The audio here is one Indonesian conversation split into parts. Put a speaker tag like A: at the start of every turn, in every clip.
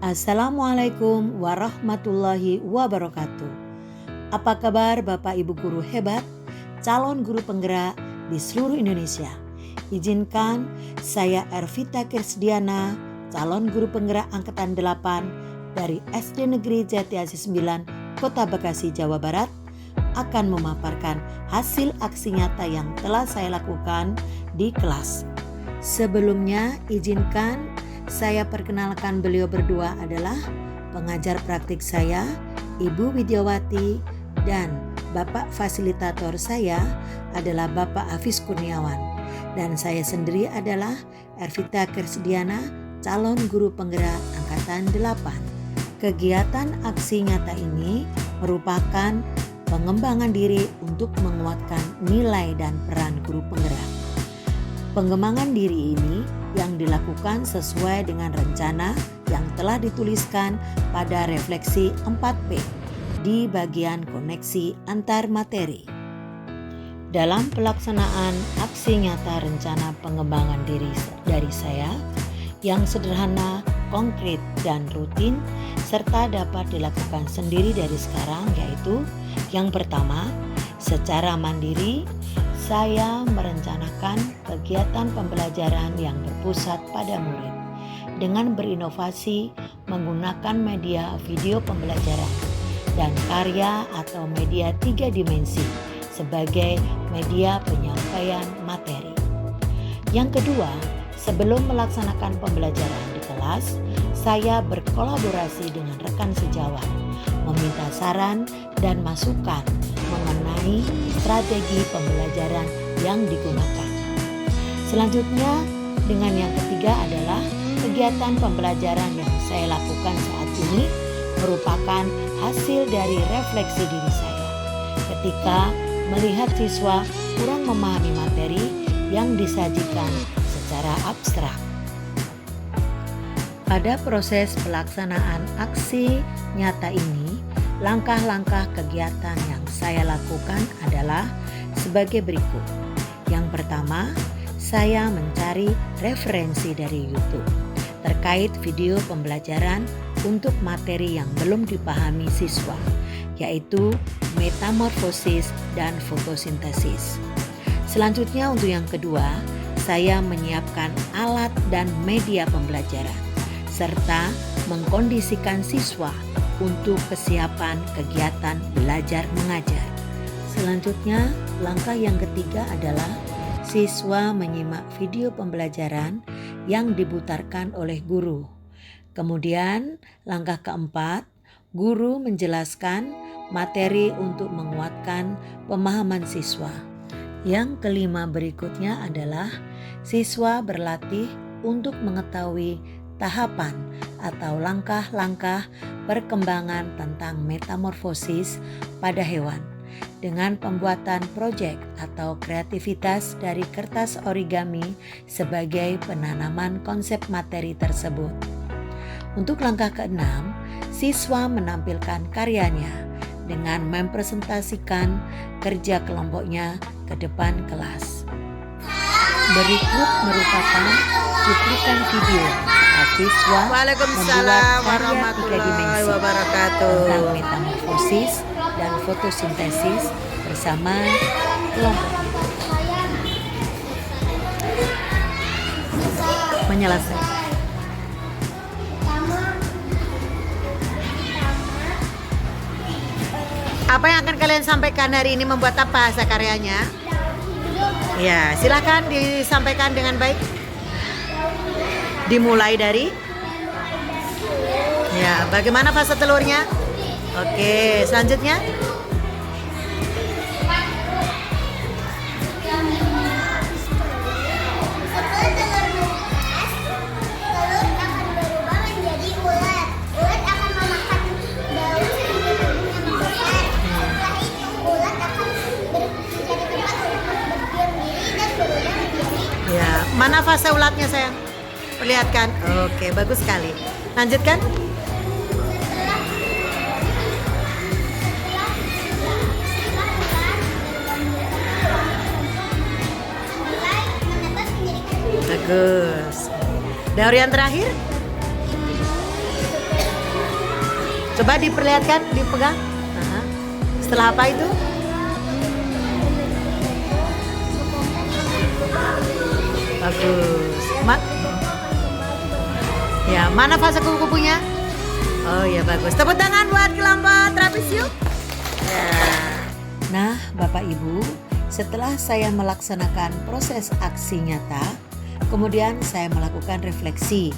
A: Assalamualaikum warahmatullahi wabarakatuh. Apa kabar Bapak Ibu guru hebat, calon guru penggerak di seluruh Indonesia? Izinkan saya Ervita Kirsdiana, calon guru penggerak angkatan 8 dari SD Negeri Jati Asih 9, Kota Bekasi, Jawa Barat, akan memaparkan hasil aksi nyata yang telah saya lakukan di kelas. Sebelumnya, izinkan saya perkenalkan beliau berdua adalah pengajar praktik saya, Ibu Widyawati, dan Bapak fasilitator saya adalah Bapak Hafiz Kurniawan. Dan saya sendiri adalah Ervita Kirsdiana, calon guru penggerak angkatan 8. Kegiatan aksi nyata ini merupakan pengembangan diri untuk menguatkan nilai dan peran guru penggerak. Pengembangan diri ini yang dilakukan sesuai dengan rencana yang telah dituliskan pada refleksi 4P di bagian koneksi antar materi. Dalam pelaksanaan aksi nyata rencana pengembangan diri dari saya yang sederhana, konkret, dan rutin serta dapat dilakukan sendiri dari sekarang, yaitu yang pertama, secara mandiri saya merencanakan kegiatan pembelajaran yang berpusat pada murid dengan berinovasi menggunakan media video pembelajaran dan karya atau media 3 dimensi sebagai media penyampaian materi. Yang kedua, sebelum melaksanakan pembelajaran di kelas, saya berkolaborasi dengan rekan sejawat, meminta saran dan masukan mengenai strategi pembelajaran yang digunakan. Selanjutnya, dengan yang ketiga adalah kegiatan pembelajaran yang saya lakukan saat ini merupakan hasil dari refleksi diri saya ketika melihat siswa kurang memahami materi yang disajikan secara abstrak. Pada proses pelaksanaan aksi nyata ini, langkah-langkah kegiatan yang saya lakukan adalah sebagai berikut. Yang pertama, saya mencari referensi dari YouTube terkait video pembelajaran untuk materi yang belum dipahami siswa, yaitu metamorfosis dan fotosintesis. Selanjutnya, untuk yang kedua, saya menyiapkan alat dan media pembelajaran serta mengkondisikan siswa untuk kesiapan kegiatan belajar mengajar. Selanjutnya, langkah yang ketiga adalah siswa menyimak video pembelajaran yang diputarkan oleh guru. Kemudian, langkah keempat, guru menjelaskan materi untuk menguatkan pemahaman siswa. Yang kelima berikutnya adalah siswa berlatih untuk mengetahui tahapan atau langkah-langkah perkembangan tentang metamorfosis pada hewan dengan pembuatan proyek atau kreativitas dari kertas origami sebagai penanaman konsep materi tersebut. Untuk langkah keenam, siswa menampilkan karyanya dengan mempresentasikan kerja kelompoknya ke depan kelas. Berikut merupakan cuplikan video siswa membuat karya 3 dimensi tentang metamorfosis dan fotosintesis bersama kelompok. Menyelesaikan. Apa yang akan kalian sampaikan hari ini, membuat apa hasil karyanya? Ya, silakan disampaikan dengan baik. Dimulai dari ya, bagaimana fase telurnya? Oke, selanjutnya
B: setelah telur menetas, telur akan berubah menjadi ulat. Ulat akan memakan daun sehingga tubuhnya membesar. Setelah itu, ulat akan mencari tempat untuk berdiam diri dan berubah menjadi.
A: ya, mana fase ulatnya sayang? Perlihatkan. Oke, bagus sekali. Lanjutkan. Bagus. Daur yang terakhir? Coba diperlihatkan, dipegang. Nah, setelah apa itu? Bagus. Ya, mana fase kupu-kupunya? Oh ya, bagus. Tepuk tangan buat kelompok Trapesium. Ya. Nah, Bapak Ibu, setelah saya melaksanakan proses aksi nyata, kemudian saya melakukan refleksi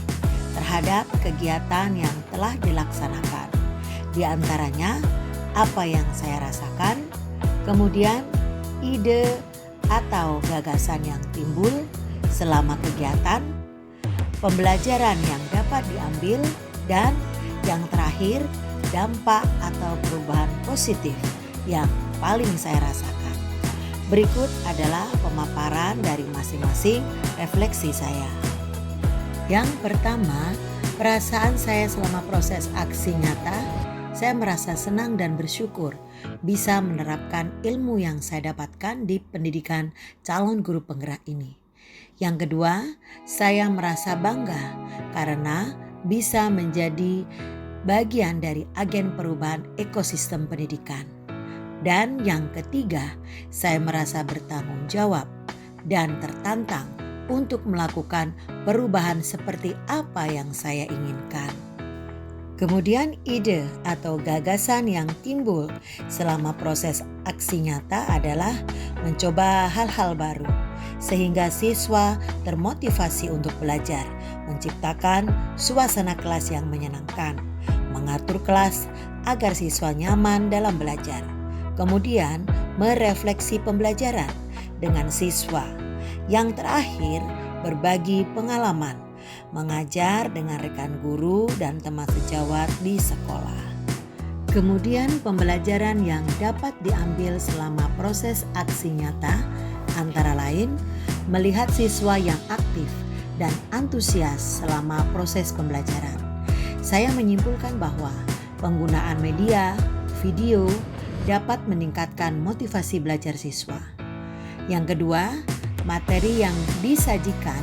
A: terhadap kegiatan yang telah dilaksanakan. Di antaranya, apa yang saya rasakan, kemudian ide atau gagasan yang timbul selama kegiatan, pembelajaran yang dapat diambil, dan yang terakhir, dampak atau perubahan positif yang paling saya rasakan. Berikut adalah pemaparan dari masing-masing refleksi saya. Yang pertama, perasaan saya selama proses aksi nyata, saya merasa senang dan bersyukur bisa menerapkan ilmu yang saya dapatkan di pendidikan calon guru penggerak ini. Yang kedua, saya merasa bangga karena bisa menjadi bagian dari agen perubahan ekosistem pendidikan. Dan yang ketiga, saya merasa bertanggung jawab dan tertantang untuk melakukan perubahan seperti apa yang saya inginkan. Kemudian ide atau gagasan yang timbul selama proses aksi nyata adalah mencoba hal-hal baru, sehingga siswa termotivasi untuk belajar, menciptakan suasana kelas yang menyenangkan, mengatur kelas agar siswa nyaman dalam belajar. Kemudian merefleksi pembelajaran dengan siswa. Yang terakhir, berbagi pengalaman, mengajar dengan rekan guru dan teman sejawat di sekolah. Kemudian pembelajaran yang dapat diambil selama proses aksi nyata antara lain melihat siswa yang aktif dan antusias selama proses pembelajaran. Saya menyimpulkan bahwa penggunaan media, video dapat meningkatkan motivasi belajar siswa. Yang kedua, materi yang disajikan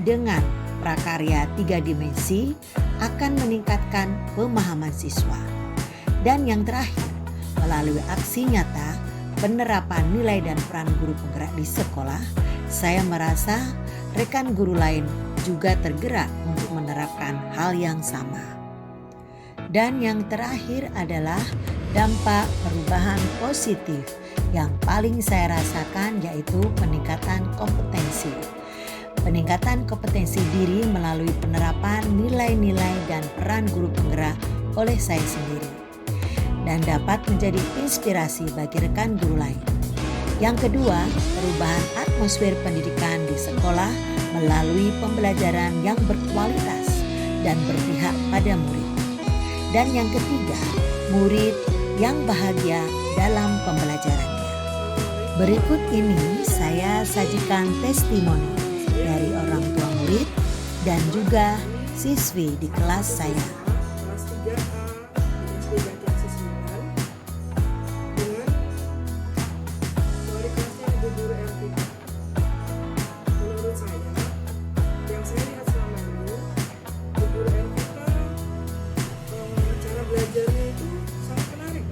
A: dengan prakarya 3 dimensi akan meningkatkan pemahaman siswa. Dan yang terakhir, melalui aksi nyata, penerapan nilai dan peran guru penggerak di sekolah, saya merasa rekan guru lain juga tergerak untuk menerapkan hal yang sama. Dan yang terakhir adalah dampak perubahan positif yang paling saya rasakan, yaitu peningkatan kompetensi. Peningkatan kompetensi diri melalui penerapan nilai-nilai dan peran guru penggerak oleh saya sendiri, dan dapat menjadi inspirasi bagi rekan guru lain. Yang kedua, perubahan atmosfer pendidikan di sekolah melalui pembelajaran yang berkualitas dan berpihak pada murid. Dan yang ketiga, murid yang bahagia dalam pembelajarannya. Berikut ini saya sajikan testimoni dari orang tua murid dan juga siswi di kelas saya.
C: Kelas 3A SD Jatiasi 9 dengan wali kelasnya Ibu Guru Elvita. Menurut saya, yang saya lihat selama ini, Ibu Guru Elvita cara belajarnya itu sangat menarik.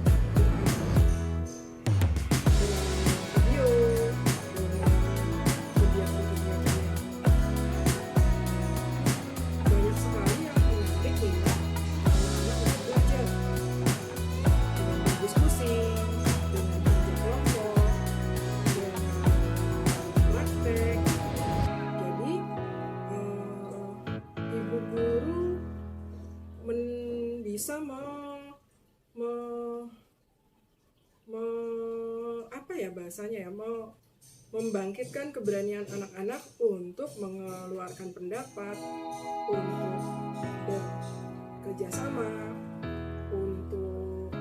C: Dengan video, dengan kegiatan-kegiatan yang banyak sekali yang menarik minat anak-anak untuk belajar, dengan berdiskusi, dengan kerja kelompok, dengan praktek. Jadi ibu guru bisa apa ya bahasanya ya, membangkitkan keberanian anak-anak untuk mengeluarkan pendapat, untuk bekerja sama, untuk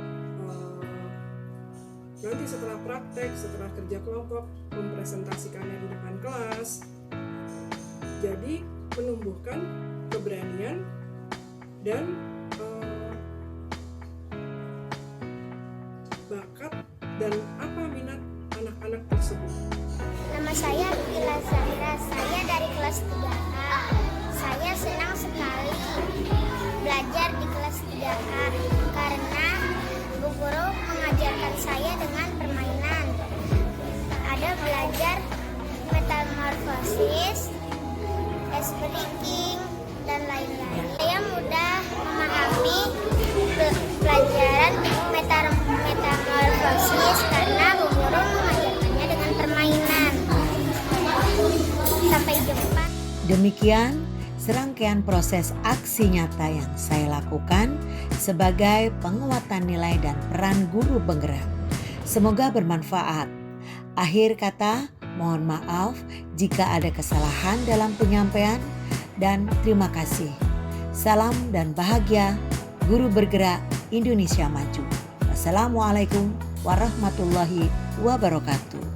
C: nanti setelah praktek, setelah kerja kelompok, mempresentasikannya di depan kelas. Jadi menumbuhkan keberanian dan bakat dan apa minat anak-anak tersebut.
B: Nama saya Ila Zahira, saya dari kelas 3A. Saya senang sekali belajar di kelas 3A karena proses breaking, dan lain-lain. Saya mudah memahami pelajaran metamorfosis karena Bu Guru mengajarkannya dengan permainan. Sampai jumpa.
A: Demikian serangkaian proses aksi nyata yang saya lakukan sebagai penguatan nilai dan peran guru penggerak. Semoga bermanfaat. Akhir kata, mohon maaf jika ada kesalahan dalam penyampaian dan terima kasih. Salam dan bahagia, Guru Bergerak Indonesia Maju. Wassalamualaikum warahmatullahi wabarakatuh.